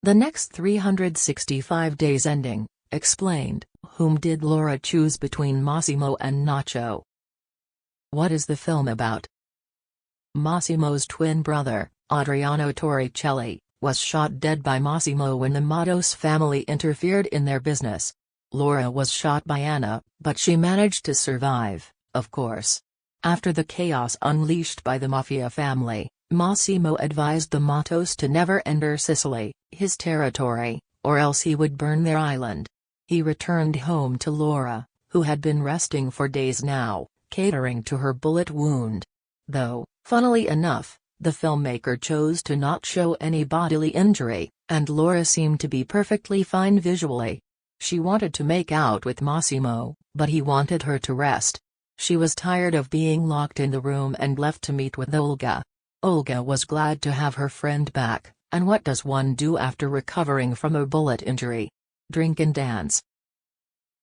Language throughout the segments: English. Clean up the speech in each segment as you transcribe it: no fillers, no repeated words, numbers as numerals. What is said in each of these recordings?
The next 365 days ending, explained. Whom did Laura choose between Massimo and Nacho? What is the film about? Massimo's twin brother, Adriano Torricelli, was shot dead by Massimo when the Mandes family interfered in their business. Laura was shot by Anna, but she managed to survive, of course. After the chaos unleashed by the mafia family, Massimo advised the Mandes to never enter Sicily, his territory, or else he would burn their island. He returned home to Laura, who had been resting for days now, catering to her bullet wound. Though, funnily enough, the filmmaker chose to not show any bodily injury, and Laura seemed to be perfectly fine visually. She wanted to make out with Massimo, but he wanted her to rest. She was tired of being locked in the room and left to meet with Olga. Olga was glad to have her friend back, and what does one do after recovering from a bullet injury? Drink and dance.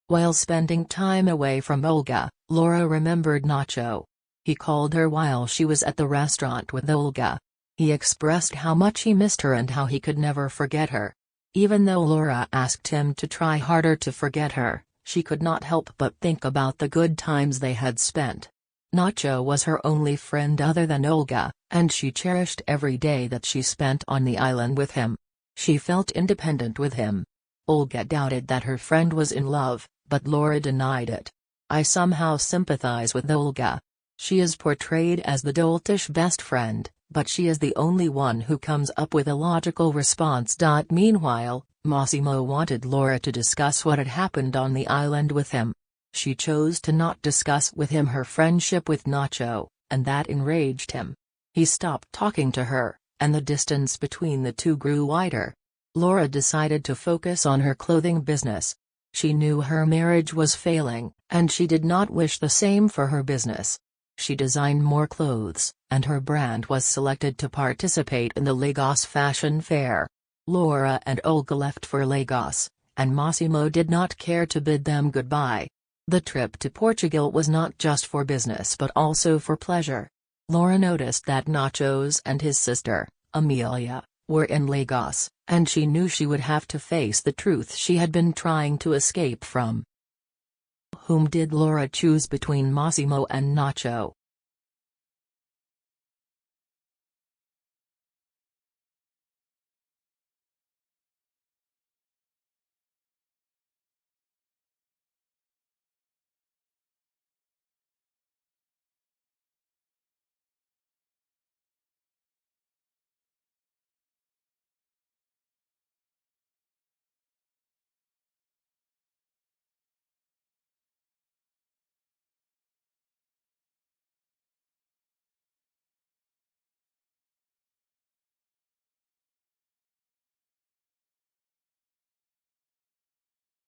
While spending time away from Olga, Laura remembered Nacho. He called her while she was at the restaurant with Olga. He expressed how much he missed her and how he could never forget her. Even though Laura asked him to try harder to forget her, she could not help but think about the good times they had spent. Nacho was her only friend other than Olga, and she cherished every day that she spent on the island with him. She felt independent with him. Olga doubted that her friend was in love, but Laura denied it. I somehow sympathize with Olga. She is portrayed as the doltish best friend, but she is the only one who comes up with a logical response. Meanwhile, Massimo wanted Laura to discuss what had happened on the island with him. She chose to not discuss with him her friendship with Nacho, and that enraged him. He stopped talking to her, and the distance between the two grew wider. Laura decided to focus on her clothing business. She knew her marriage was failing, and she did not wish the same for her business. She designed more clothes, and her brand was selected to participate in the Lagos Fashion Fair. Laura and Olga left for Lagos, and Massimo did not care to bid them goodbye. The trip to Portugal was not just for business but also for pleasure. Laura noticed that Nachos and his sister, Amelia, were in Lagos, and she knew she would have to face the truth she had been trying to escape from. Whom did Laura choose between Massimo and Nacho?